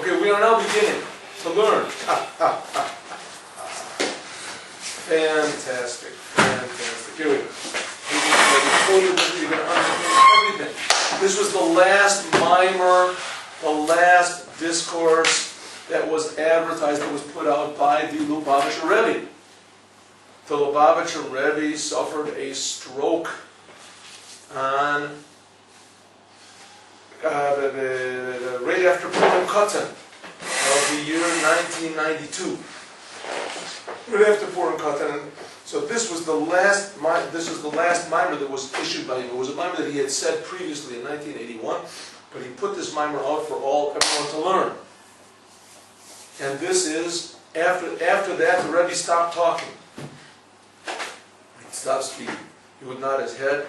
Okay, we are now beginning to learn. Fantastic. Here we go. You're going to understand everything. This was the last mimer, the last discourse that was advertised, that was put out by the Lubavitcher Rebbe. The Lubavitcher Rebbe suffered a stroke on right after Purim Katan of the year 1992. Right after Purim Katan. So this was the last mimer that was issued by him. It was a mimer that he had said previously in 1981, but he put this mimer out for everyone to learn. And this is after that the Rebbe stopped talking. He stopped speaking. He would nod his head.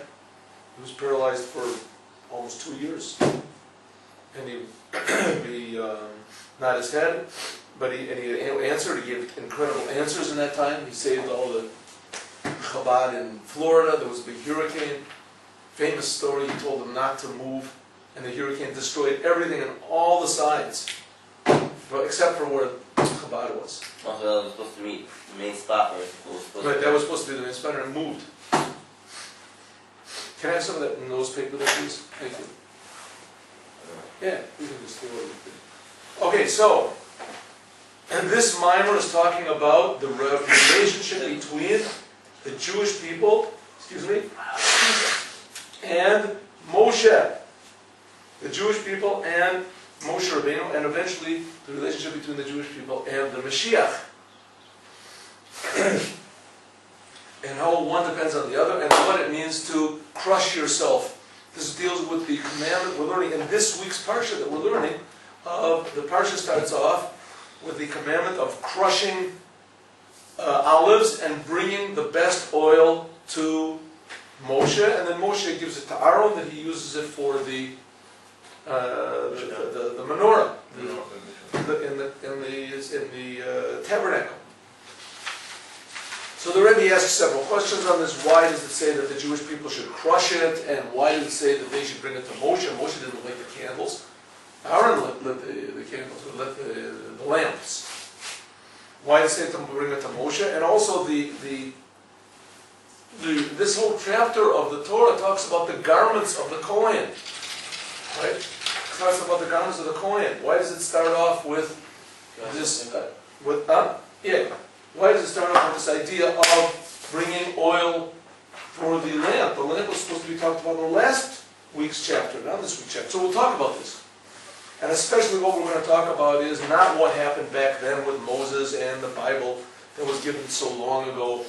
He was paralyzed for almost 2 years. And he nod his head, but he answered. He gave incredible answers in that time. He saved all the Chabad in Florida. There was a big hurricane. Famous story. He told them not to move, and the hurricane destroyed everything on all the sides, but except for where Chabad was. Also, that was supposed to be the main spot where it was supposed to be. That was supposed to be the main spot, and it moved. Can I have some of that newspaper there, please? Thank you. Yeah, we can just do it. Okay, so, and this mimer is talking about the relationship between the Jewish people, and Moshe. The Jewish people and Moshe Rabbeinu, and eventually the relationship between the Jewish people and the Mashiach. And how one depends on the other, and what it means to crush yourself. This deals with the commandment we're learning in this week's parsha that we're learning. The parsha starts off with the commandment of crushing olives and bringing the best oil to Moshe, and then Moshe gives it to Aaron, that he uses it for the menorah in the tabernacle. So the Rebbe asks several questions on this. Why does it say that the Jewish people should crush it, and why does it say that they should bring it to Moshe? Moshe didn't light the candles. Aaron lit the candles, lit the lamps. Why does it say to bring it to Moshe? And also this whole chapter of the Torah talks about the garments of the Kohen. Right? It talks about the garments of the Kohen. Why does it start off with this? Why does it start off with this idea of bringing oil for the lamp? The lamp was supposed to be talked about in the last week's chapter, not this week's chapter. So we'll talk about this. And especially what we're going to talk about is not what happened back then with Moses and the Bible that was given so long ago,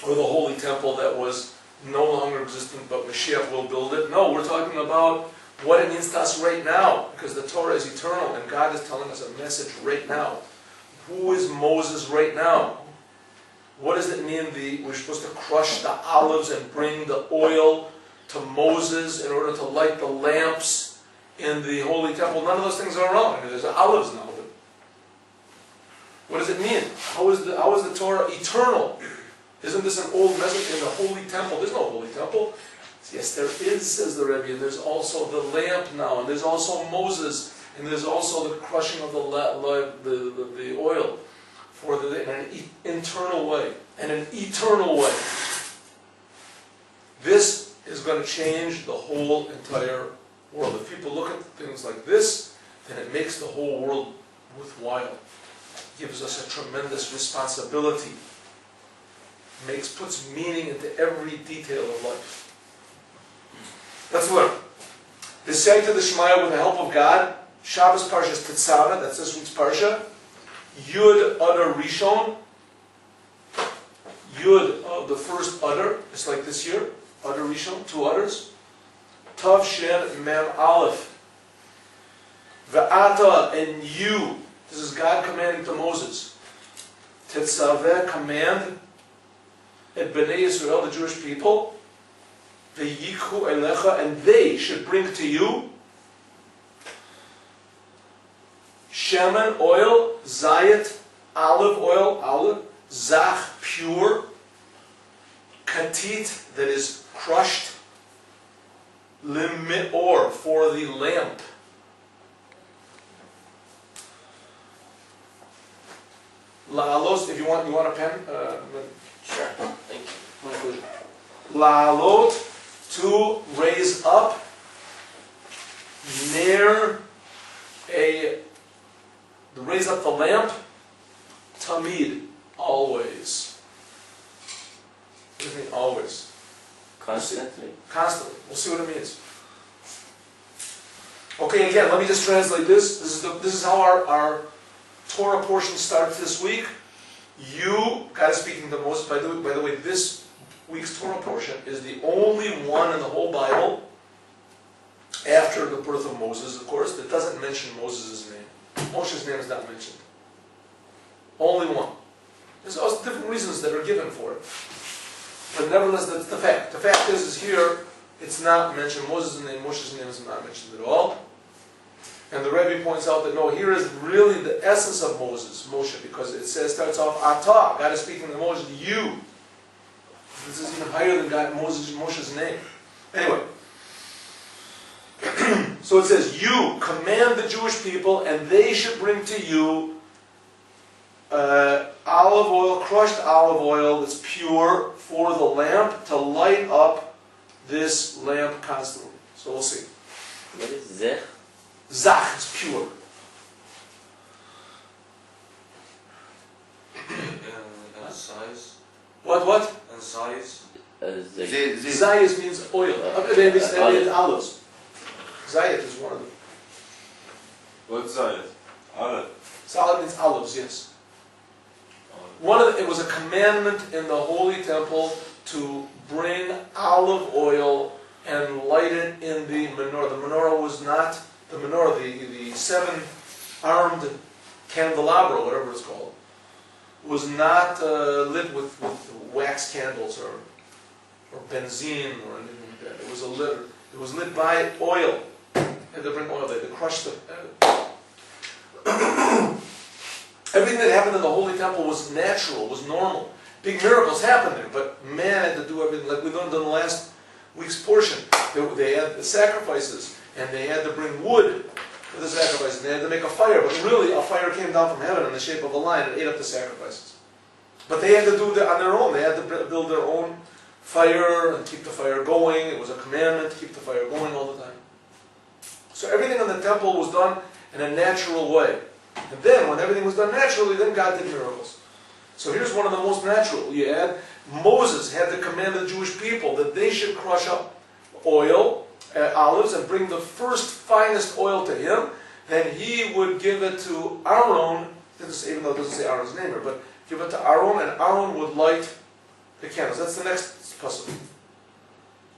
or the Holy Temple that was no longer existent, but Mashiach will build it. No, we're talking about what it means to us right now, because the Torah is eternal, and God is telling us a message right now. Who is Moses right now? What does it mean we're supposed to crush the olives and bring the oil to Moses in order to light the lamps in the Holy Temple? None of those things are wrong. I mean, there's olives now. But what does it mean? How is the Torah eternal? Isn't this an old message in the Holy Temple? There's no Holy Temple. Yes, there is, says the Rebbe, and there's also the lamp now, and there's also Moses, and there's also the crushing of the oil in an internal way, and an eternal way. This is going to change the whole entire world. If people look at things like this, then it makes the whole world worthwhile. It gives us a tremendous responsibility. Puts meaning into every detail of life. Let's learn. This sang to the Shema with the help of God. Shabbos Parshas Tetzaveh, that's this week's Parsha. Yud Adar Rishon. Yud of the first Adar, just like this year. Adar Rishon, 2 Adars. Tav Shin Mem Aleph. VeAtah, and you. This is God commanding to Moses. Tetzaveh, command at Bnei Yisrael, the Jewish people. Ve'yikhu elecha, and they should bring to you shemen, oil, zayit, olive oil, zach, pure, katit, that is crushed, lim me'or, for the lamp, La'alos, if you want a pen? Sure. Thank you. La'alot, to raise up, near to raise up the lamp, tamid, always. What do you mean always? Constantly. Constantly. We'll see what it means. Okay, again, let me just translate this. This is how our Torah portion starts this week. God is speaking to Moses. By the way, this week's Torah portion is the only one in the whole Bible, after the birth of Moses, of course, that doesn't mention Moses' name. Moshe's name is not mentioned. Only one. There's also different reasons that are given for it. But nevertheless, that's the fact. The fact is here, it's not mentioned. Moses' name, Moshe's name is not mentioned at all. And the Rabbi points out that no, here is really the essence of Moshe, because it starts off, Atah, God is speaking to Moses, you. This is even higher than Moshe's name. Anyway, so it says, you command the Jewish people, and they should bring to you olive oil, crushed olive oil that's pure for the lamp to light up this lamp constantly. So we'll see. What is zech? Zach is pure. And size? What? And size? Zayas means oil. It means olives. Zayat is one of them. What's that? Olive. Salad means olives, yes. It was a commandment in the Holy Temple to bring olive oil and light it in the menorah. The menorah was not, the seven-armed candelabra, whatever it's called, was not lit with wax candles or benzene or anything like that. It was lit by oil. They had to bring oil. They had to crush the... Everything that happened in the Holy Temple was natural, was normal. Big miracles happened there, but man had to do everything. Like we learned in the last week's portion, they had the sacrifices, and they had to bring wood for the sacrifices, and they had to make a fire. But really, a fire came down from heaven in the shape of a lion and ate up the sacrifices. But they had to do that on their own. They had to build their own fire and keep the fire going. It was a commandment to keep the fire going all the time. So everything in the temple was done in a natural way. And then, when everything was done naturally, then God did miracles. So here's one of the most natural. You add, Moses had to command the Jewish people that they should crush up oil, olives, and bring the first finest oil to him. Then he would give it to Aaron, even though it doesn't say Aaron's name here, but give it to Aaron, and Aaron would light the candles. That's the next puzzle. It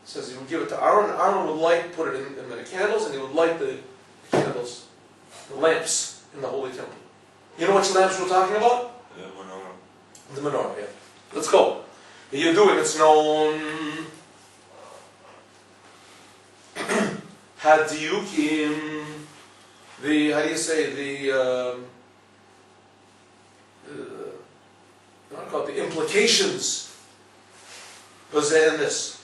says he would give it to Aaron, and Aaron would put it in the candles, and he would light the candles, the lamps in the Holy Temple. You know which lamps we're talking about? Menorah. The menorah, yeah. Let's go. You're doing, it's known Hadiyukim, how do you say, the implications was in this.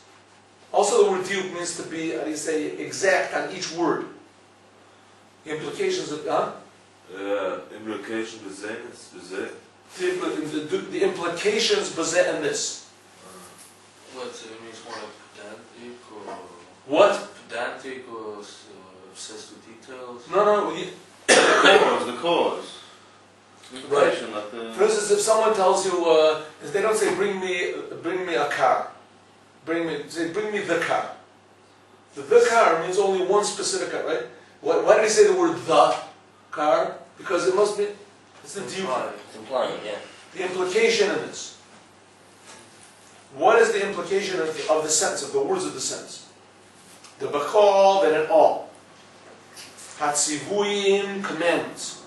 Also the word diuk means to be, how do you say, exact on each word. The implications of, Implication bezeh. The implications bezeh in this. What it means more like pedantic or What? pedantic or obsessed with details? No. The cause. Right. Like the... For instance, if someone tells you, if they don't say bring me a car, bring me the car. The car means only one specific car, right? Why did he say the word the car? Because it must be, it's the Implying, yeah. the implication in this. What is the implication of the sentence, of the words of the sentence? The b'chol, then in all. Hatzivuyim, commandments.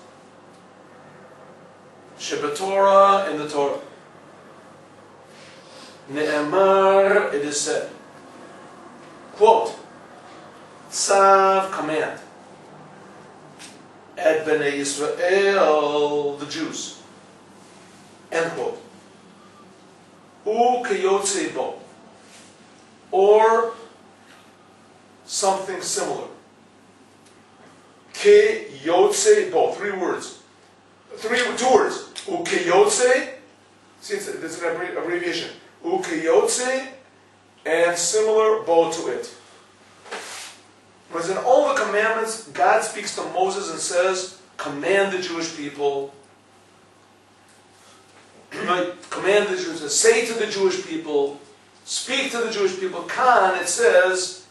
Shebetorah, in the Torah. Ne'emar, it is said. Quote, Tzav, command. Et Bnei Yisrael, the Jews. End quote. U keyotze bo. Or something similar. Keyotze bo. 2 words. Ukeyotze, see, it's an abbreviation. Ukeyotze, and similar bow to it. Whereas in all the commandments, God speaks to Moses and says, command the Jewish people. Command the Jews, say to the Jewish people, speak to the Jewish people. Kan, it says,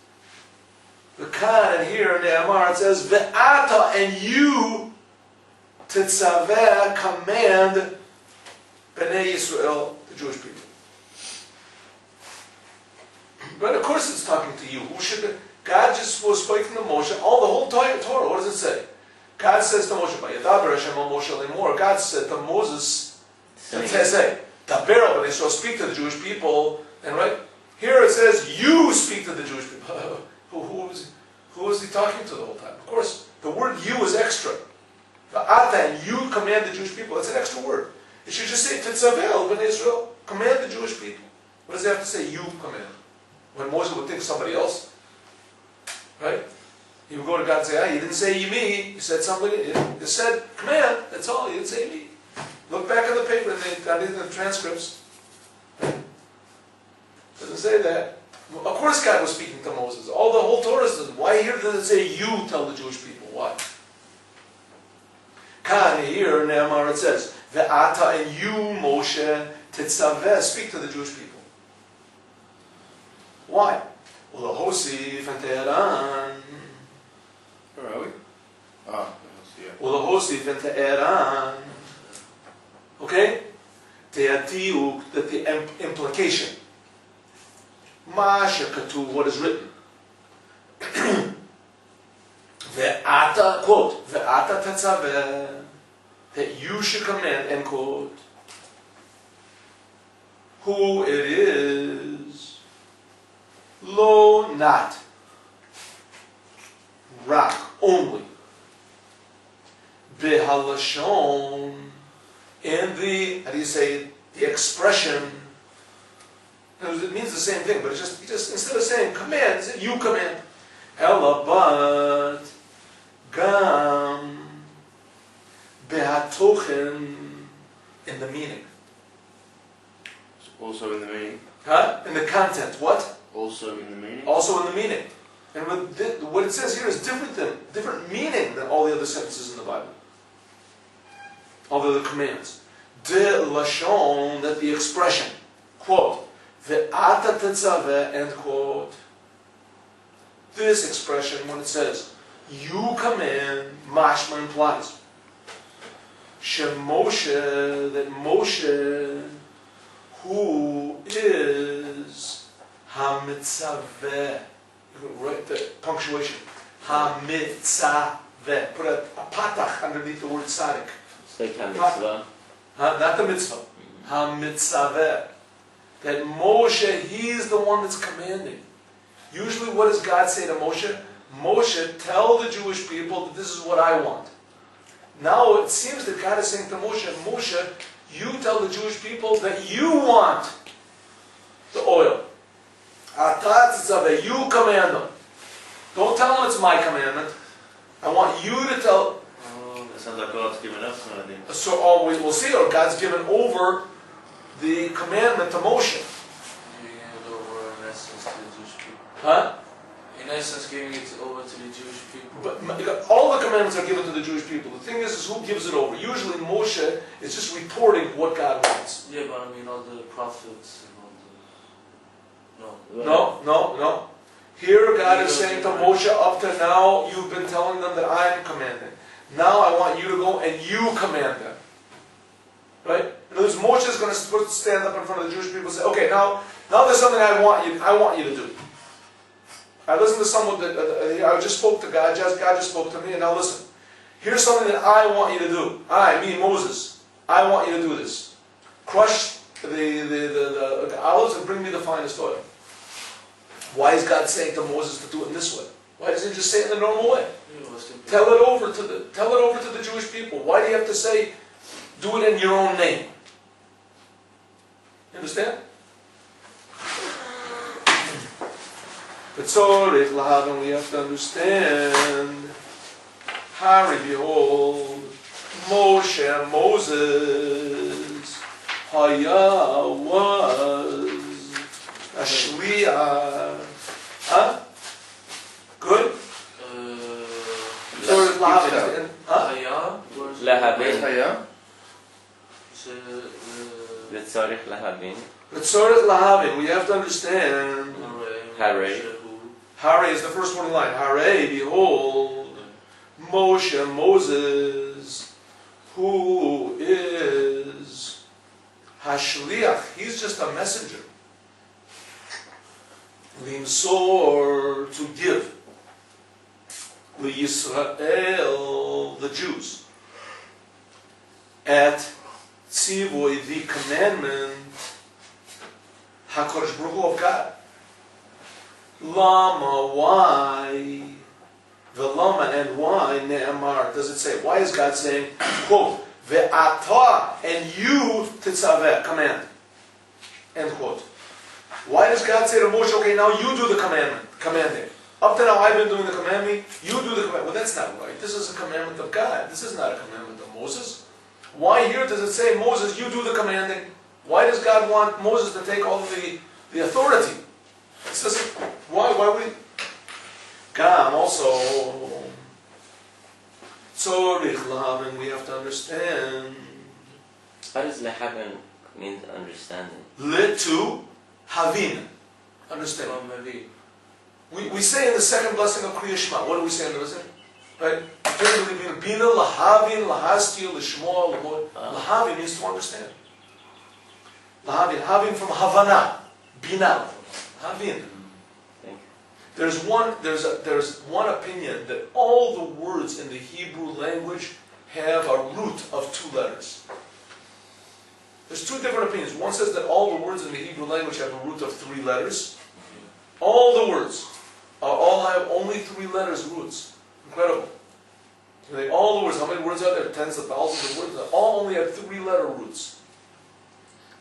the Kan, and here in the Amar, it says, VeAtah, and you, Tetzaveh, command Bnei Yisrael, the Jewish people. But of course it's talking to you. Who should? God just was speaking to Moshe. All the whole Torah, what does it say? God says to Moshe, "Vayedaber Hashem al Moshe lemor." God said to Moses, "Tetzaveh, daber al Bnei Yisrael, speak to the Jewish people." And right here it says, "You speak to the Jewish people." Who is he talking to the whole time? Of course, the word "you" is extra. VeAtah, and you command the Jewish people. It's an extra word. It should just say Tetzaveh al Bnei Yisrael, command the Jewish people. What does it have to say? You command. When Moses would think somebody else, right? He would go to God and say, you didn't say you me, you said somebody, you said command, that's all, you didn't say me. Look back on the paper, in the transcripts. Doesn't say that. Of course God was speaking to Moses. The whole Torah says, why here does it say you tell the Jewish people? Why? Kan, here in Ne'amar it says, VeAtah, and you, Moshe, Tetzaveh, speak to the Jewish people. Why? Ulahosif and Te'eran. Where are we? Ah, yeah. Ulahosif and Te'eran. Okay? Te'atiuk, the implication. Ma shekatu, what is written. VeAtah, quote, VeAtah Tetzaveh, that you should command, end quote. Who it is. Lo, not. Rak, only. Behalashon, in the, how do you say it? The expression. It means the same thing, but it's just instead of saying command, it's you command. Ella, but gam behatochen, in the meaning. Also in the meaning. Huh? In the content. What? Also in the meaning. Also in the meaning. And what it says here is different meaning than all the other sentences in the Bible. All the other commands. De lashon, that the expression, quote, VeAtah Tetzaveh, end quote. This expression, when it says, you command, mashma implies. Shemoshe, that Moshe, who is HaMitzaveh. Write the punctuation. HaMitzaveh. Put a patach underneath the word tzaddik. It's like HaMitzvah. Not the mitzvah. HaMitzaveh. That Moshe, he's the one that's commanding. Usually what does God say to Moshe? Moshe, tell the Jewish people that this is what I want. Now it seems that God is saying to Moshe, Moshe, you tell the Jewish people that you want the oil. You command them. Don't tell them it's my commandment. I want you to tell. That sounds like God's given us something. So we'll see, or God's given over the commandment to Moshe. Giving it over in essence to the Jewish people. Huh? In essence, giving it over to the Jewish people. But all the commandments are given to the Jewish people. The thing is who gives it over. Usually Moshe is just reporting what God wants. Yeah, but I mean all the prophets and all the... No. Here God is saying to Moshe, up to now you've been telling them that I'm commanding. Now I want you to go and you command them. Right? In other words, Moshe is going to stand up in front of the Jewish people and say, okay, now there's something I want you to do. I listened to someone that I just spoke to God. God just spoke to me, and now listen. Here's something that I want you to do. Me, Moses. I want you to do this. Crush the olives and bring me the finest oil. Why is God saying to Moses to do it in this way? Why doesn't he just say it in the normal way? Tell it over to the Jewish people. Why do you have to say, do it in your own name? You understand? But so, we have to understand, behold, Moshe, Moses, Haya was a shliach. Huh? Good? So it's lahavin. Huh? היה, where's להבין. היה? וצורך להבין. L'tzorech lahavin. We have to understand. Hare. Hare is the first one in line. Hare, behold, Moshe, Moses, who is Hashliach. He's just a messenger. Limsor, to give. L'Yisrael, the Jews. At Tzivoy, the commandment, HaKadosh Baruch Hu of God. Lama, why? The lama and why, ne'amar, does it say? Why is God saying, quote, VeAtah, and you, Tetzaveh, command. End quote. Why does God say to Moshe, okay, now you do the commanding. Up to now I've been doing the commanding, you do the commanding. Well, that's not right. This is a commandment of God. This is not a commandment of Moses. Why here does it say, Moses, you do the commanding? Why does God want Moses to take all of the authority? It says, why would he? Gam also, tzorich lahavin, we have to understand. How does lehavin mean understanding? Lit to havin, understand. We say in the second blessing of Kriya Shema, what do we say in the blessing? Right? Generally, bina, lahavin, lahastil, lishmoa, lamod. Lahavin means to understand. Lahavin, havin from havana, bina. Havin. There's one opinion that all the words in the Hebrew language have a root of 2 letters. There's 2 different opinions. One says that all the words in the Hebrew language have a root of 3 letters. All the words all have only 3 letters roots. Incredible. All the words, how many words are there? Tens of thousands of words. They all only have 3-letter roots.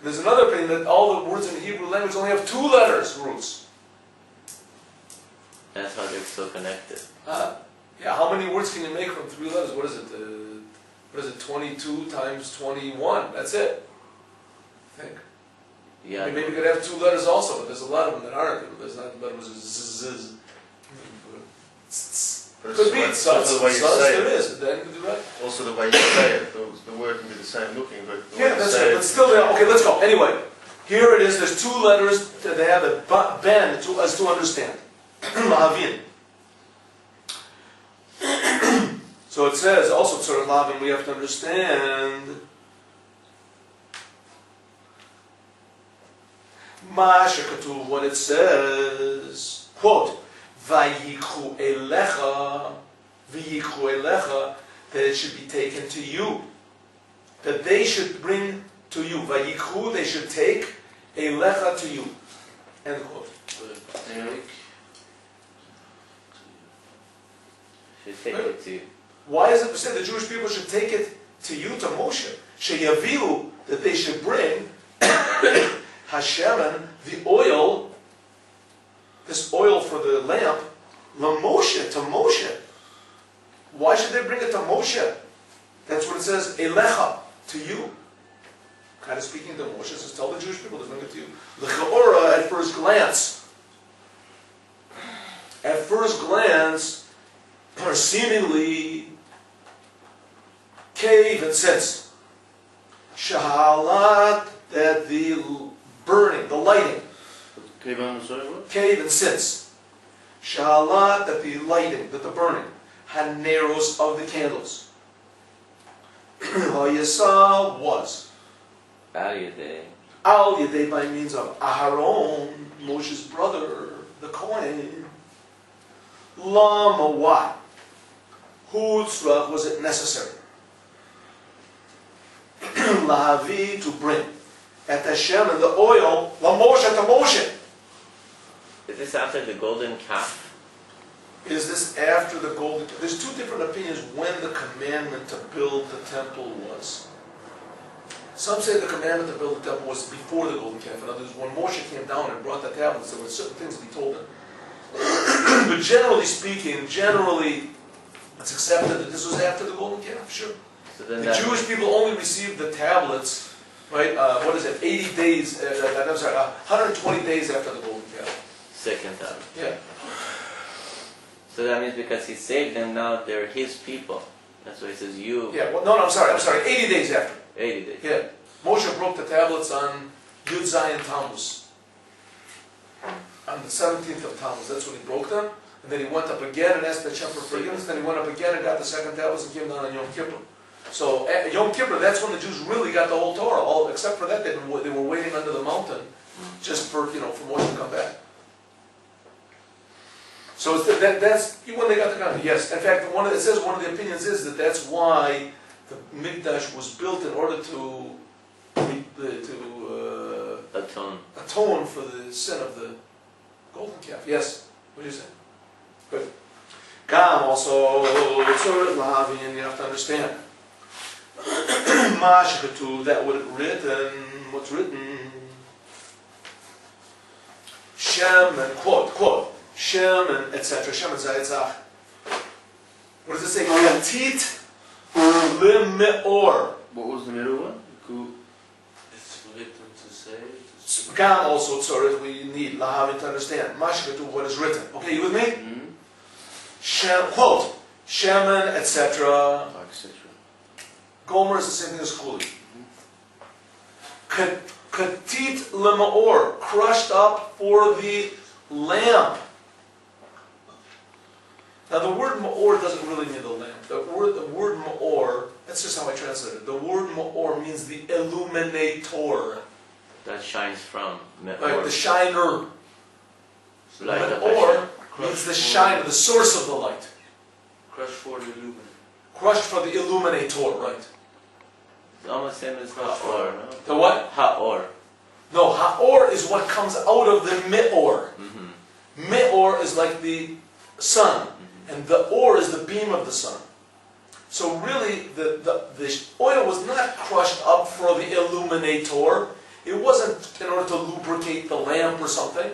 There's another opinion that all the words in the Hebrew language only have 2 letters roots. That's how they're so connected. Yeah, how many words can you make from 3 letters? What is it? 22 times 21. That's it. I think. Yeah. Maybe you could have 2 letters also, but there's a lot of them that aren't. There's not the letters z. Could be. Also the way you say There it. is. Then you could do right. Also the way you say it. The word can be the same looking, but the way Yeah, you that's say right. it. But still, okay, let's go. Anyway, here it is. There's 2 letters that they have a ben to us to understand. Lahavin. So it says also tzorech lahavin. We have to understand. Ma shekatuv, what it says. Quote. Vayikhu elecha, that it should be taken to you. That they should bring to you. Vayikhu, they should take elecha to you. End quote. Should take it to you. Why is it said the Jewish people should take it to you, to Moshe? Sheyaviu, that they should bring Hashemen, the oil, this oil for the lamp, Moshe, to Moshe. Why should they bring it to Moshe? That's what it says, Elecha, to you. Kind of speaking to Moshe, it says, tell the Jewish people to bring it to you. L'cha'ora, at first glance, or seemingly, cave and sense. Shahalat, that the burning, the lighting. Cave on, sorry, what? Cave and sense. Shahalat, that the lighting, that the burning. Haneros of the candles. Vayasa was. Al Yadei. Al Yadei by means of Aharon, Moshe's brother, the Kohen. Lama, why? Hutzrach, was it necessary? Lahavi, to bring. At Hashem and the oil, La Moshe to Moshe. Is this after the golden calf? Is this after the golden? There's 2 different opinions when the commandment to build the temple was. Some say the commandment to build the temple was before the golden calf. In other words, when Moshe came down and brought the tablets, there were certain things that he told him. But generally speaking, it's accepted that this was after the golden calf, sure. So then The that Jewish people only received the tablets, right, 80 days, 120 days after the golden calf. second time. Yeah. So that means because he saved them, now they're his people. That's why he says you. Yeah, well, no, I'm sorry, 80 days after. 80 days. Yeah. Moshe broke the tablets on Yud Zayin Tammuz. On the 17th of Tammuz, that's when he broke them. And then he went up again and asked Hashem for forgiveness. Then he went up again and got the second tablets and came down on Yom Kippur. So at Yom Kippur, that's when the Jews really got the whole Torah. All except for that, they were waiting under the mountain just for for Moshe to come back. So that's when they got the covenant. Yes, in fact, it says one of the opinions is that that's why the Mikdash was built in order to atone for the sin of the golden calf. Yes, what do you say? Good. Gam also Tzorah Lahavin, you have to understand. Mashkatu, that what it written, what's written. Shem and quote. Shem and etc. Shem and Zayitzach. What does it say? Katit Limeor. What was the middle one? It's written to say. Gam also tzorah we need lahavin to understand. Mashkatu, what is written. Okay, you with me? Mm-hmm. Shem, quote, Shemen, etc. Etc. Gomer is the same thing as Kuli. Katit Limeor, crushed up for the lamp. Now the word Ma'or doesn't really mean the lamp. The word Ma'or, that's just how I translate it. The word Ma'or means the illuminator. That shines from. Right, the shiner. Light of Ma'or Hashem. means the shiner, the source of the light. Crush for the illuminate. Crushed for the illuminator, right. It's almost same as Ha'or, no? The what? Ha'or. No, Ha'or is what comes out of the Me'or. Mm-hmm. Me'or is like the sun. And the ore is the beam of the sun. So really, the oil was not crushed up for the illuminator. It wasn't in order to lubricate the lamp or something,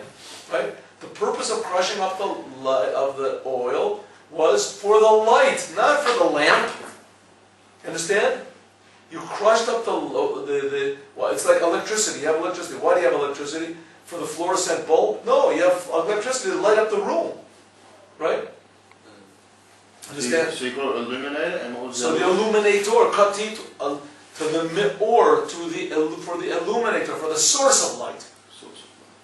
right? The purpose of crushing up the oil was for the light, not for the lamp. Understand? You crushed up well, it's like electricity. You have electricity. Why do you have electricity? For the fluorescent bulb? No, you have electricity to light up the room, right? Understand? So you call it illuminator, and what was So the illuminator, katit, to the me'or, for the illuminator, for the source of light.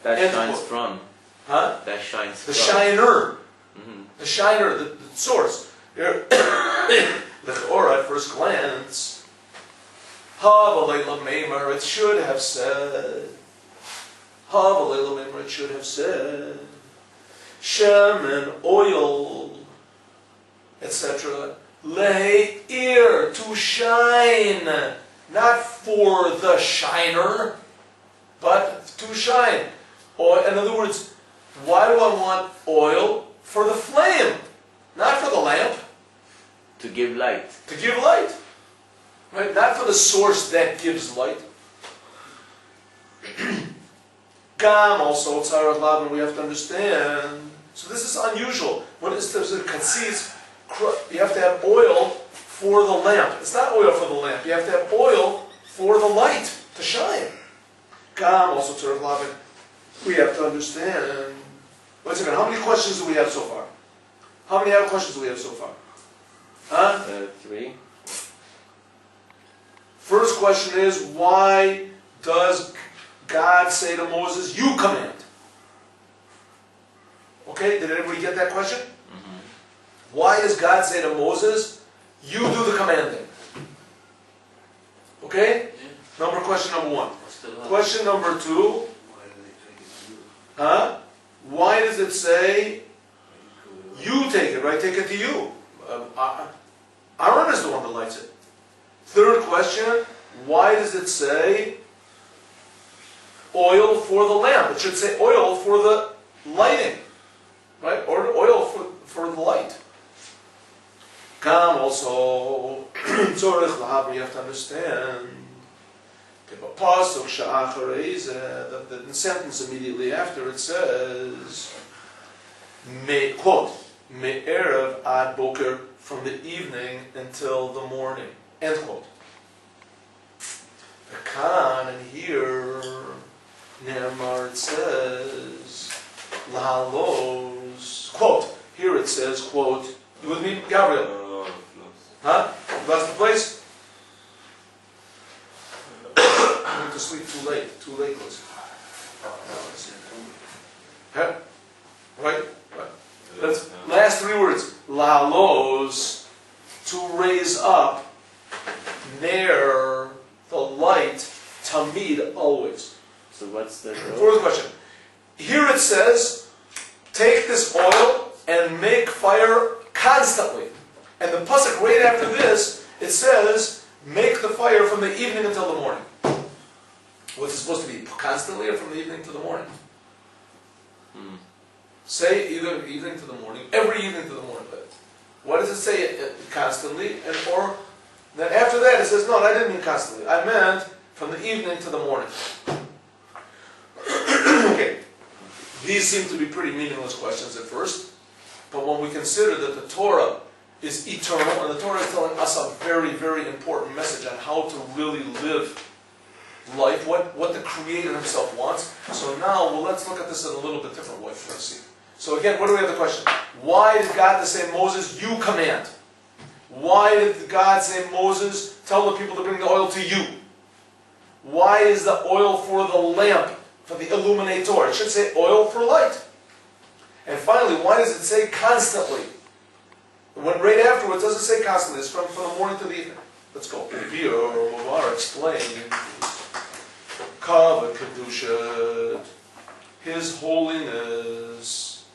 That And shines quote. from. Huh? That shines The from. shiner. Mm-hmm. The shiner, the source. Here, the Chorah at first glance, Havalela Meimer, it should have said. Havalela Meimer, it should have said. Shem and oil, etc. Le'ir, to shine, not for the shiner, but to shine. Or, in other words, why do I want oil? For the flame, not for the lamp. To give light. To give light. Right? Not for the source that gives light. Gam also, Tzarah Laban, we have to understand. So this is unusual. What is this? Katsis, you have to have oil for the lamp. It's not oil for the lamp. You have to have oil for the light to shine. Gam also, Tzarah Laban, we have to understand. Wait a second, how many questions do we have so far? How many other questions do we have so far? Huh? 3. First question is, why does God say to Moses, you command? Okay, did everybody get that question? Mm-hmm. Why does God say to Moses, you do the commanding? Okay? Question number 1. Question number 2, huh? Why does it say, you take it, right? Take it to you. Aaron is the one that lights it. Third question, why does it say oil for the lamp? It should say oil for the lighting, right? Or oil for the light. Kam also, tzorich lahav, you have to understand. The sentence immediately after it says, quote, me'erev ad boker, from the evening until the morning. End quote. The Khan, and here, Ne'emar, it says, Lahalos, quote, here it says, quote, you with me, Gabriel? Huh? You lost the place? I went to sleep too late, listen. Huh? Right? That's last three words. Lahalos, to raise up, near the light, tamid, always. So what's the rule? Fourth question. Here it says, take this oil and make fire constantly. And the pasuk right after this, it says, make the fire from the evening until the morning. What's it supposed to be? Constantly or from the evening to the morning? Say either evening to the morning, every evening to the morning. But what does it say constantly? And or then after that it says, no, I didn't mean constantly. I meant from the evening to the morning. Okay. These seem to be pretty meaningless questions at first. But when we consider that the Torah is eternal, and the Torah is telling us a very, very important message on how to really live life, what the Creator Himself wants. So now, well, let's look at this in a little bit different way. Let's see. So again, what do we have the question? Why did God say, Moses, you command? Why did God say, Moses, tell the people to bring the oil to you? Why is the oil for the lamp, for the illuminator? It should say oil for light. And finally, why does it say constantly? When right afterwards, it doesn't say constantly. It's from the morning to the evening. Let's go. Mubar explains. Kavod Kedusha, His holiness,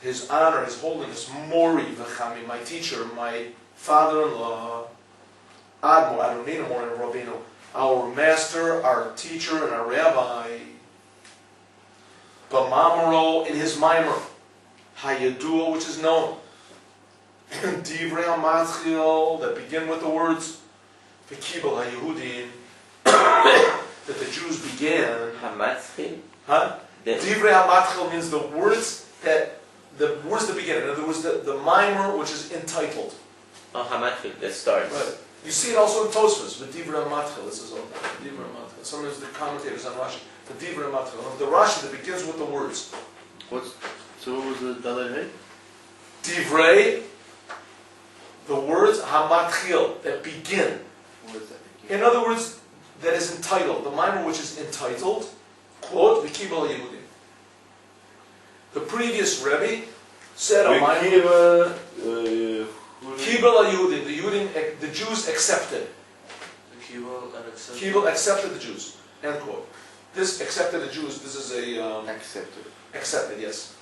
His honor, His holiness, Mori v'chami, my teacher, my father-in-law, Admor, Adoninu, Mori Rabbeinu, our master, our teacher, and our rabbi, B'mamaro, in his mimer, Hayadua, which is known, Divrei HaMatchil, that begin with the words, V'kibel HaYehudim, that the Jews began. Hamatchil? Huh? Divrei HaMatchil means the words that begin. In other words, the mimer which is entitled. Oh, Hamatchil, that starts. Right. You see it also in Tosfos, the Divrei HaMatchil. This is all Divrei HaMatchil. Sometimes the commentators on Rashi, the Divrei HaMatchil. The Rashi that begins with the words. So what was the Dalet Hey? Divrei, the words HaMatchil that begin. What does that begin? In other words, that is entitled. The mimer which is entitled, quote, V'kibel HaYehudim. The previous Rebbe said a mimer. Kibel HaYehudim, the Jews accepted. The Kibel and accepted. Kibel accepted the Jews. End quote. This accepted the Jews. This is a Accepted. accepted. Yes.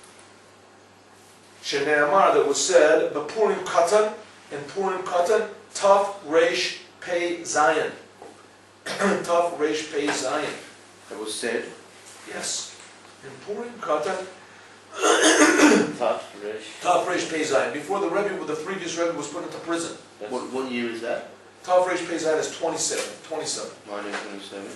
Shene'amar, that was said, B'Purim Katan, in Purim Katan, Tav Reish Pei Zayin. Tav Reish Pei Zayin. That was said. Yes. In Purim Katan, Tav Reish. Tav Reish Pei Zayin. Before the previous Rebbe was put into prison. What year is that? Tav Reish Pei Zayin is 27. 1927.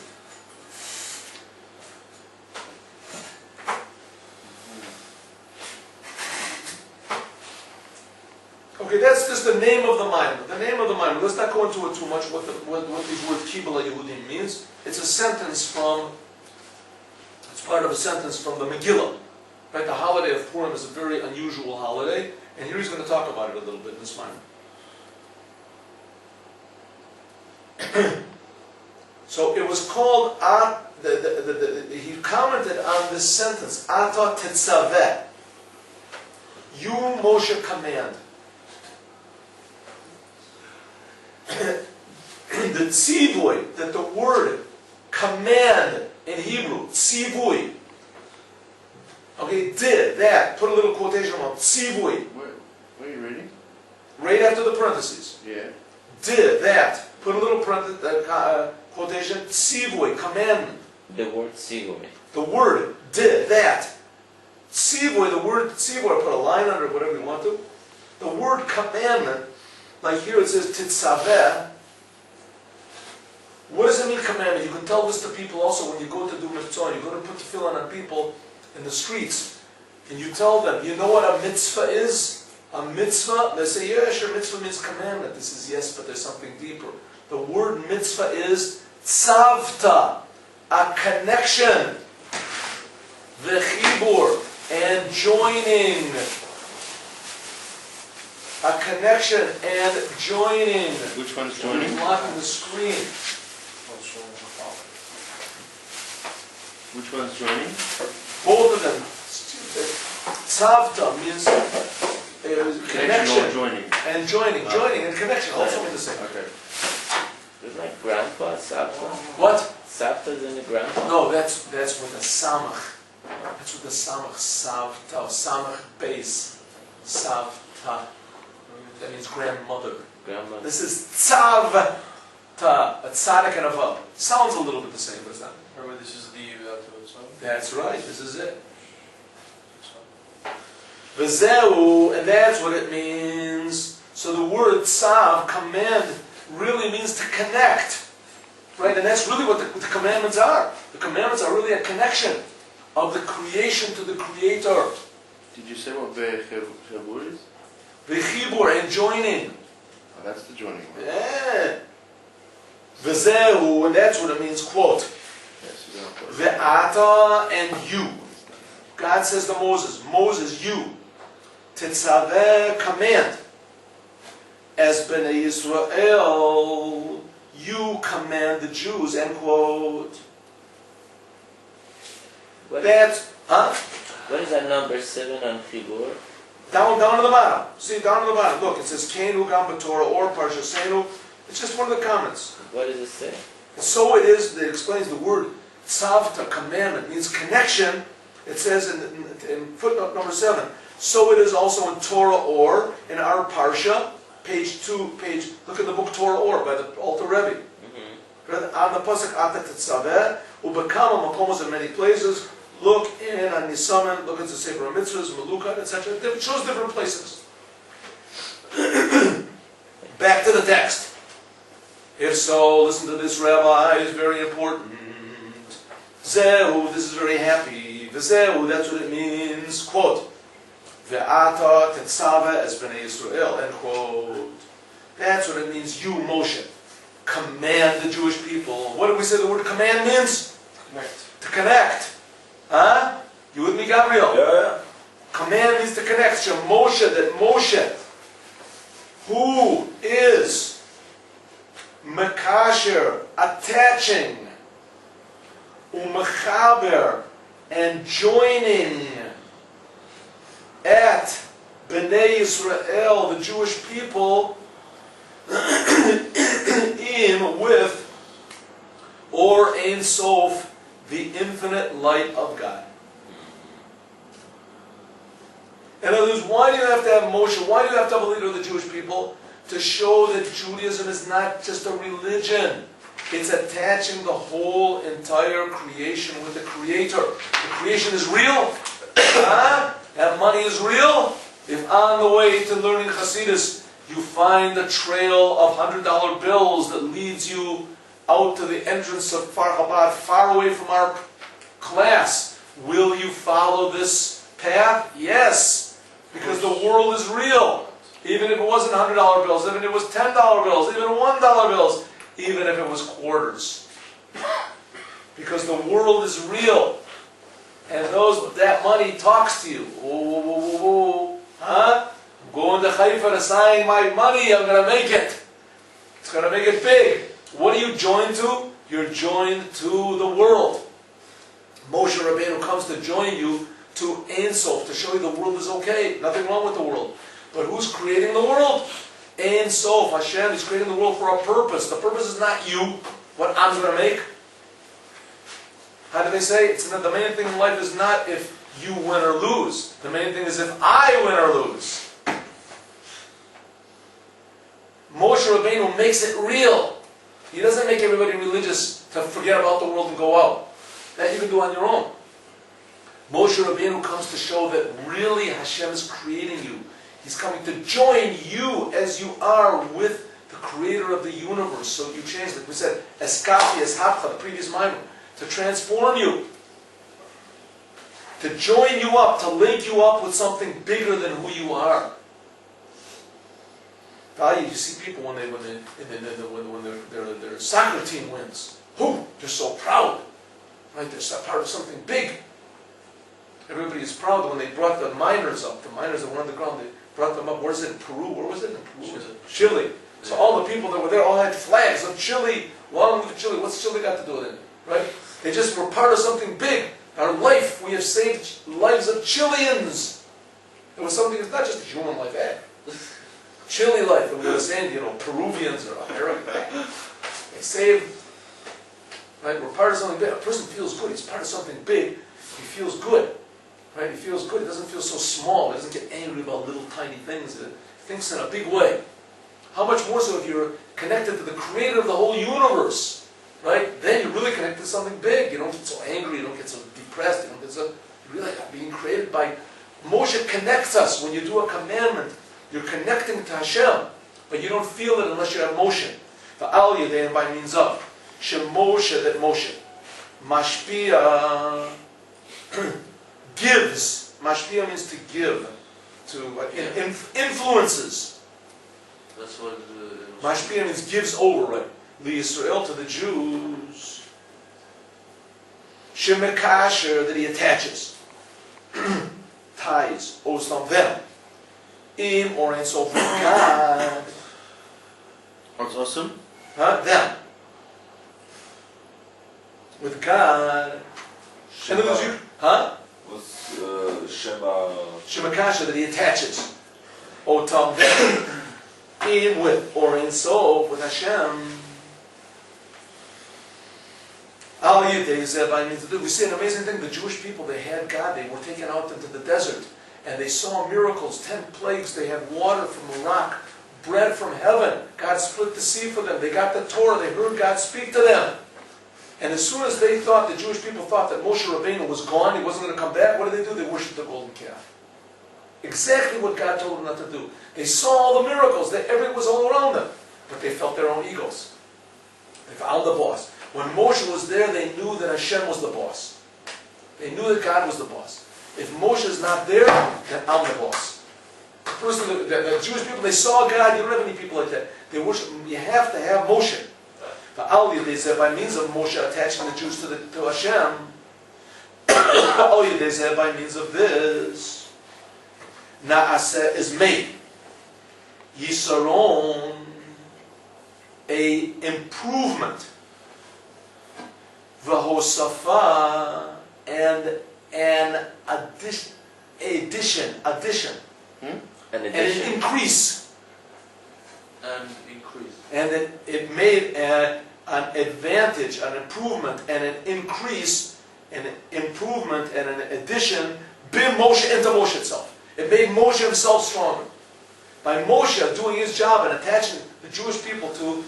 Okay, that's just the name of the mimer. The name of the mimer. Let's not go into it too much. What these words Kibel HaYehudim means. It's a sentence from. It's part of a sentence from the Megillah. Right, the holiday of Purim is a very unusual holiday, and here he's going to talk about it a little bit in this mimer. So it was called. He commented on this sentence. Ata Tetzaveh. You Moshe command. The tzivui, that the word command in Hebrew, tzivui. Okay, did, that, put a little quotation mark, tzivui. Where are you reading? Right after the parentheses. Yeah. Did, that, put a little quotation, tzivui, commandment. The word Sigoi. The word, did, that. Tzivui, the word tzivui, put a line under it, whatever you want to. The word commandment, like here it says Tetzaveh. What does it mean, commandment? You can tell this to people also when you go to do mitzvah. You go to put tefillin on people in the streets, and you tell them, you know what a mitzvah is? A mitzvah, they say, yeah, sure, mitzvah means commandment. This is yes, but there's something deeper. The word mitzvah is tzavta, a connection, v'chibur, and joining. A connection and joining. Which one's joining? Blocking the screen. Which one's joining? Both of them. Tzavta means connection or joining? and joining. Joining and connection also mean the same. Okay. Isn't like grandpa, Sapta? What? Sapta's in the grandpa? No, that's with a samach. That's with the samach. Savta. Samach base. Savta. That means grandmother. Grandma. This is tzavta. A tzaddik and a vav. Sounds a little bit the same, but it's not. Remember, this is the VeAtah itself. That's right. This is it. V'zehu, and that's what it means. So the word tzav, command, really means to connect. Right? And that's really what the commandments are. The commandments are really a connection of the creation to the creator. Did you say what ve'chibur is? V'chibur, and joining. Oh, that's the joining one. Yeah. V'zehu, and that's what it means, quote. Yes, you don't put it. VeAtah, and you. God says to Moses, Moses, you. Tetzaveh, command. As Bnei Yisrael, you command the Jews, end quote. What is that number 7 on Chibur? Down to the bottom. See, down to the bottom. Look, it says Kenu Gam B'Torah or Parsha Senu. It's just one of the comments. What does it say? So it is, it explains the word tzavta, commandment, means connection. It says in footnote number 7, so it is also in Torah or, in our Parsha, page 2, look at the book Torah or by the Alter Rebbe. On the Pasuk Ata Tetzaveh, Ubekama Makomos in many places, look in on Nisaman, look at the Sefer Mitzvahs, Melukat, etc. It shows different places. Back to the text. If so, listen to this, Rabbi, it's very important. Zehu, this is very happy. V'zehu, that's what it means. Quote, VeAtah Tetzaveh as Bnei Yisrael, end quote. That's what it means, you, Moshe. Command the Jewish people. What do we say the word command means? Connect. To connect. Huh? You with me, Gabriel? Yeah. Command means to connect. So Moshe, that Moshe, who is Mekasher, attaching, Umechaber, and joining at Bnei Yisrael, the Jewish people, in with, or Ein Sof, the infinite light of God. In other words, why do you have to have Moshe? Why do you have to have a leader of the Jewish people? To show that Judaism is not just a religion. It's attaching the whole entire creation with the Creator. The creation is real. That money is real. If on the way to learning Hasidus, you find a trail of $100 bills that leads you out to the entrance of Far Chabad, far away from our class, will you follow this path? Yes, because the world is real. Even if it wasn't $100 bills, even if it was $10 bills, even $1 bills, even if it was quarters. Because the world is real. And that money talks to you. Huh? I'm going to Haifa to sign my money, I'm going to make it. It's going to make it big. What are you joined to? You're joined to the world. Moshe Rabbeinu comes to join you to Ein Sof, to show you the world is okay. Nothing wrong with the world. But who's creating the world? Ein Sof, Hashem is creating the world for a purpose. The purpose is not you, what I'm going to make. How do they say? The main thing in life is not if you win or lose. The main thing is if I win or lose. Moshe Rabbeinu makes it real. He doesn't make everybody religious to forget about the world and go out. That you can do on your own. Moshe Rabbeinu comes to show that really Hashem is creating you. He's coming to join you as you are with the creator of the universe. So you change, like we said, Eskafi, Eshapcha, the previous mimer, to transform you. To join you up, to link you up with something bigger than who you are. Value, you see people when their soccer team wins. They're so proud. Right? They're part of something big. Everybody is proud when they brought the miners up. The miners that were on the ground, they brought them up. Where is it? In Peru? Where was it? In Peru? Chile. So all the people that were there all had flags of Chile. Long live Chile. What's Chile got to do with it? Right? They just were part of something big. Our life, we have saved lives of Chileans. It was something, it's not just a human life, Chile life, and we were saying, Peruvians or American. They saved, right? We're part of something big. A person feels good. He's part of something big. He feels good, right? He feels good. He doesn't feel so small. He doesn't get angry about little tiny things. He thinks in a big way. How much more so if you're connected to the creator of the whole universe, right? Then you're really connected to something big. You don't get so angry. You don't get so depressed. You don't get so... You really are being created by... Moshe connects us. When you do a commandment, you're connecting to Hashem, but you don't feel it unless you have motion. The al yadayim by means of. Shem Moshe, that Moshe. Mashpia gives. Mashpia means to give. Influences. That's what Mashpia means gives over, right? The Israel to the Jews. Shemekasher, that he attaches. Ties, ostam them. Im or in so God. What's awesome? Them. With God. And then you, What's Shema? Shemakasha, that he attaches. Otam them. In with or in so with Hashem. Al Yidei by means of we see an amazing thing. The Jewish people, they had God. They were taken out into the desert, and they saw miracles. 10 plagues. They had water from a rock, bread from heaven. God split the sea for them. They got the Torah. They heard God speak to them. And as soon as they thought, the Jewish people thought that Moshe Rabbeinu was gone, he wasn't going to come back, what did they do? They worshipped the golden calf. Exactly what God told them not to do. They saw all the miracles. Everything was all around them, but they felt their own egos. They found the boss. When Moshe was there, they knew that Hashem was the boss. They knew that God was the boss. If Moshe is not there, then I'm the boss. The Jewish people, they saw God. You don't have any people like that. They worship. You have to have Moshe. The Aliyah, they said, by means of Moshe attaching the Jews to Hashem. Aliyah, they said, by means of this, Naaseh is made. Yisaron, a improvement. Vahosafa, and an addition. An And addition. an increase. And And it made an advantage, an improvement, and an increase, an improvement, and an addition, bin Moshe into Moshe itself. It made Moshe himself stronger. By Moshe doing his job and attaching the Jewish people to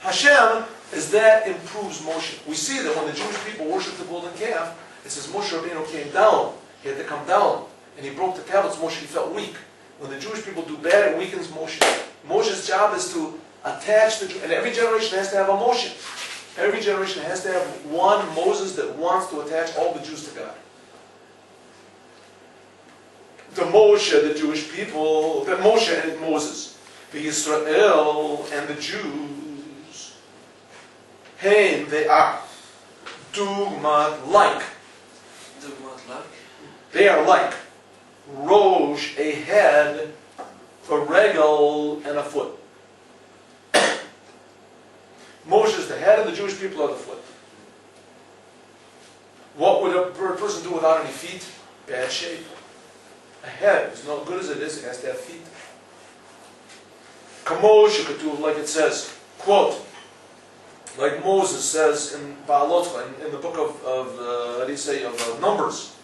Hashem, is that improves Moshe. We see that when the Jewish people worshiped the golden calf, it says Moshe Rabbeinu came down. He had to come down. And he broke the tablets. Moshe, he felt weak. When the Jewish people do bad, it weakens Moshe. Moshe's job is to attach the Jews. And every generation has to have a Moshe. Every generation has to have one Moses that wants to attach all the Jews to God. The Moshe, the Jewish people, the Moshe and Moses, the Israel and the Jews, hey, they are dugmat like. They are like Rosh, a head, a regal, and a foot. Moshe is the head of the Jewish people, or the foot. What would a person do without any feet? Bad shape. A head, as no good as it is, it has to have feet. Kamosh, like it says, quote, like Moses says in Baalotcha, in the book of Numbers,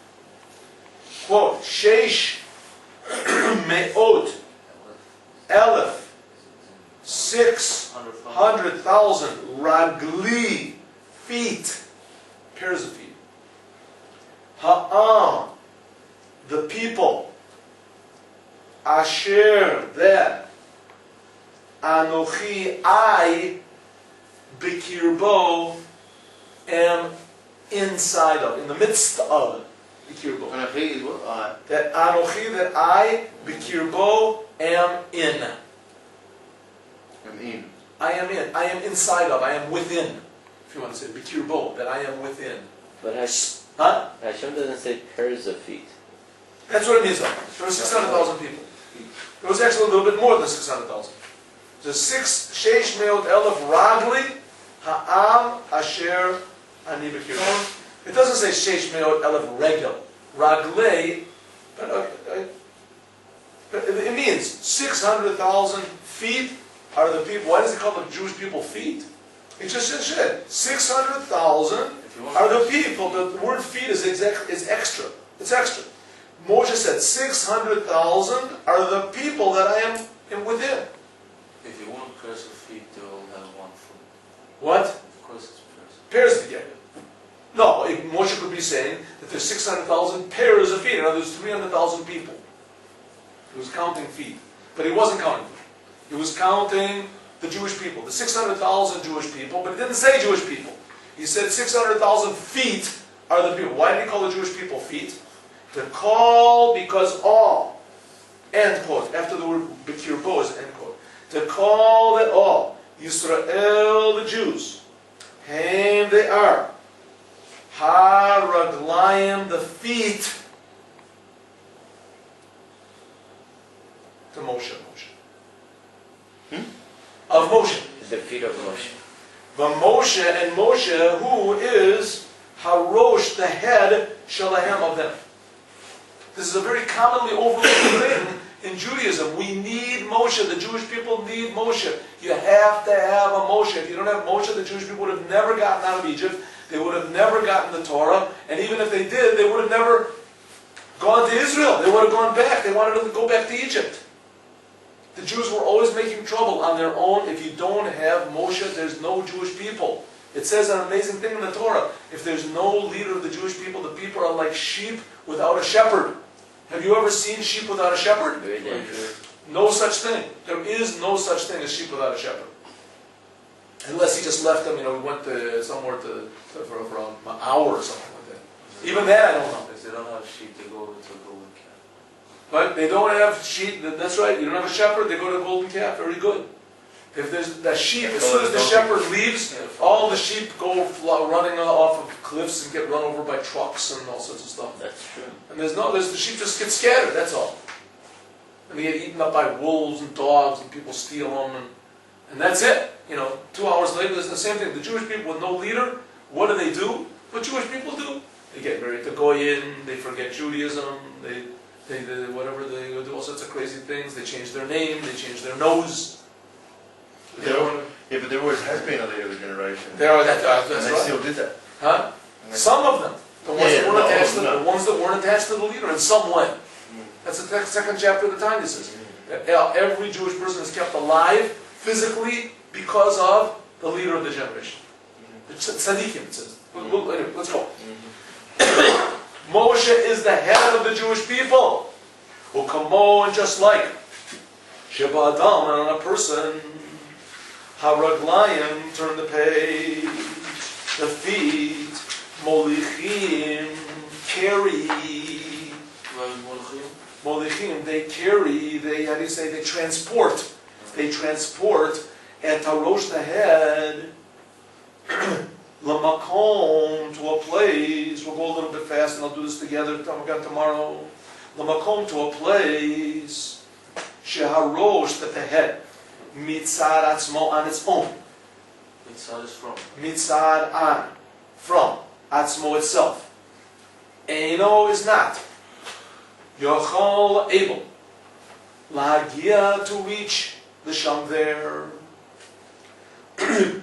quote, Sheish me'ot elef 600,000 ragli feet, pairs of feet. Ha'am, the people, asher, that, anochi, I, bikirbo, am inside of, in the midst of, bikirbo. Anochi is what? That anochi, that I, bikirbo, am in. I'm in. I am in. I am inside of. I am within. If you want to say bikirbo, that I am within. But Huh? Hashem doesn't say pairs of feet. That's what it means. Though. There were 600,000 people. It was actually a little bit more than 600,000. The 6 meot elef ragli ha'am asher ani bikirbo. It doesn't say 6 meot elef regel. Raglei, but it means 600,000 feet are the people. Why does it call the Jewish people feet? It just said 600,000 are the people. The word feet is extra. It's extra. Moshe said 600,000 are the people that I am within. If you want pairs of feet, they all have one foot. What? Of course it's pairs. Pairs together. No, Moshe could be saying that there's 600,000 pairs of feet. In other words, 300,000 people. He was counting feet. But he wasn't counting feet. He was counting the Jewish people, the 600,000 Jewish people, but he didn't say Jewish people. He said 600,000 feet are the people. Why did he call the Jewish people feet? To call because all, end quote, after the word bikirbo is end quote, to call that all, Yisrael, the Jews, and they are, ha-raglayim, the feet, to Moshe. Of Moshe. The feet of Moshe. But Moshe, and Moshe, who is Harosh, the head, Shalahem of them. This is a very commonly overlooked thing in Judaism. We need Moshe. The Jewish people need Moshe. You have to have a Moshe. If you don't have Moshe, the Jewish people would have never gotten out of Egypt. They would have never gotten the Torah. And even if they did, they would have never gone to Israel. They would have gone back. They wanted to go back to Egypt. The Jews were always making trouble on their own. If you don't have Moshe, there's no Jewish people. It says an amazing thing in the Torah. If there's no leader of the Jewish people, the people are like sheep without a shepherd. Have you ever seen sheep without a shepherd? Very dangerous. No such thing. There is no such thing as sheep without a shepherd. Unless he just left them, he went to somewhere for an hour or something like that. Even that I don't know. If they don't have sheep, they go to a golden calf. But they don't have sheep, that's right, you don't have a shepherd, they go to a golden calf, very good. If there's the sheep, as soon as the shepherd leaves, all the sheep go running off of cliffs and get run over by trucks and all sorts of stuff. That's true. And the sheep just get scattered, that's all. And they get eaten up by wolves and dogs and people steal them and that's it. 2 hours later, it's the same thing. The Jewish people with no leader, what do? What Jewish people do? They get married to Goyim, they forget Judaism, they do all sorts of crazy things. They change their name, they change their nose. But there always has been a leader of the generation. That's and they right. still did that. Huh? Some of them. The ones that weren't attached to the leader in some way. That's the second chapter of the Tanya says. Every Jewish person is kept alive physically because of the leader of the generation. The tzaddikim, it says. Anyway, let's go. Moshe is the head of the Jewish people. Ukamo, and just like Sheba Adam, and on a person, Haraglayim, turn the page, the feet, Molichim, carry, Molichim, they carry, they transport. They transport, and Tarosh, the head, Lamakom, to a place, we'll go a little bit fast and I'll do this together tomorrow. Lamakom, to a place, Sheharosh, that the head, Mitzad Atzmo, on its own. Mitzad is from. Mitzad on, from, Atzmo itself. Eino is not. Yochol, able. Lagia, to reach the Sham there.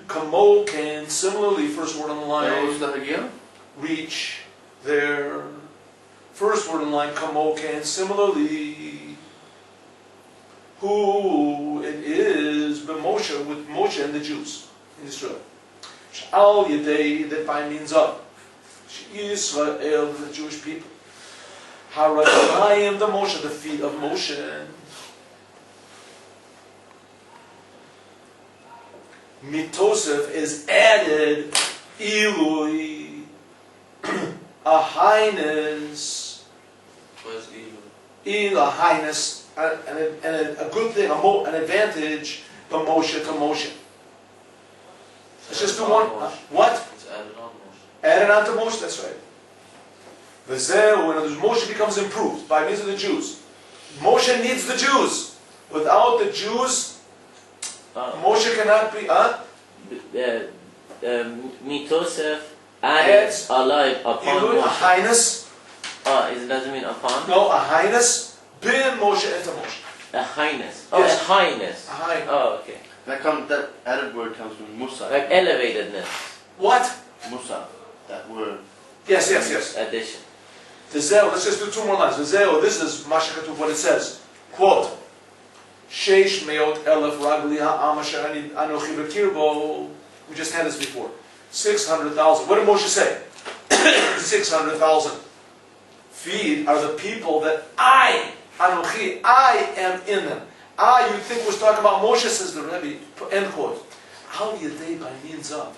Kamo can, similarly, first word on the line, reach there. First word in line, Kamo can, similarly, who it is, B'Moshe, with Moshe and the Jews in Israel. Sh'al Yedei, that by means of. Yisrael, the Jewish people. Haraglayim, the Moshe, the feet of Moshe. Mitosef is added, Ilui, a highness, What is Elu? a highness, and a good thing, an advantage, the Moshe to Moshe. Let's just do Added one. on Moshe. What? It's added on Moshe. Added on to Moshe, that's right. V'zeh, when Moshe becomes improved by means of the Jews. Moshe needs the Jews. Without the Jews, Moshe cannot be, Mitosef added alive upon Elud, a Moshe. highness. It doesn't mean upon? No, a highness. Bin Moshe into Moshe. A highness. Yes. A highness. A highness. Oh, okay. That added word comes from Musa. Like elevatedness. What? Musa, that word. Yes, yes, yes. Addition. V'zeh, let's just do two more lines. V'zeh, this is Mashakatu, what it says. Quote. Sheish meot elef ragli ha'am asher anochi b'kirbo. We just had this before. 600,000. What did Moshe say? 600,000 feet are the people that I, Anochi, I am in them. You think was talking about Moshe, says the Rabbi, end quote. Al yedei, by means of.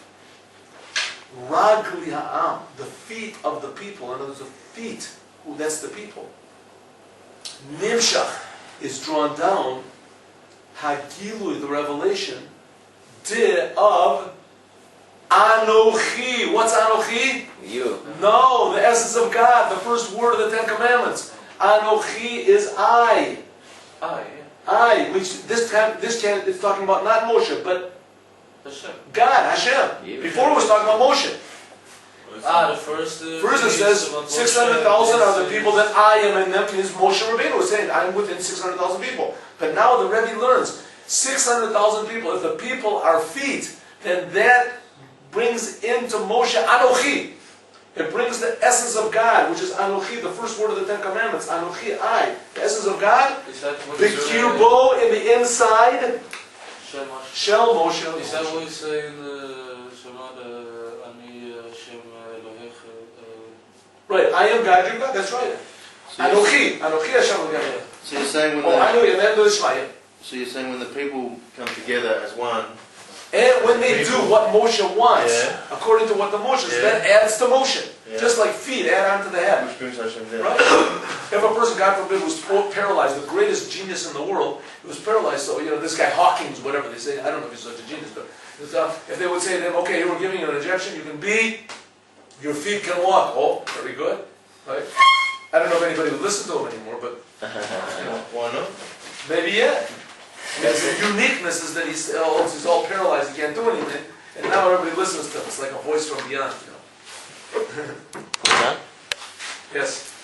Ragli ha'am, the feet of the people. In other words, the feet, that's the people. Nimshach is drawn down. Hagilui, the revelation, of Anochi. What's Anochi? You. No, the essence of God, the first word of the Ten Commandments. Anochi is I. I, which this time it's talking about not Moshe, but Hashem. God, Hashem. You. Before it was talking about Moshe. The first. First it says 600,000 are the people that I am in them. Means Moshe Rabbeinu was saying I'm within 600,000 people. But now the Rebbe learns 600,000 people. If the people are feet, then that brings into Moshe Anochi. It brings the essence of God, which is Anochi, the first word of the Ten Commandments. Anochi, I. The essence of God. Is that what The kirbo in the inside. Shemash? Shel Moshe. Is that what you say in Shema, Ani Shem Elohech? Right, I am God, you're God. That's right. Anochi. Anochi Hashem Elohim. So you're saying when I know you, and then the Shmaya. so you're saying when the people come together as one, And when they do what Moshe wants, Yeah. according to what the Moshe says, Yeah. that adds to Moshe. Yeah. Just like feet add on to the head. which brings Hashem down. Right? If a person, God forbid, was paralyzed, the greatest genius in the world, he was paralyzed, so, this guy Hawkins, whatever they say, I don't know if he's such a genius, but if they would say to him, okay, we're giving you an injection, you can your feet can walk. Oh, very good. Right? I don't know if anybody would listen to him anymore, but, Why not? maybe yeah. His uniqueness is that he's all paralyzed, he can't do anything, and now everybody listens to him. It's like a voice from beyond, Huh? Yes.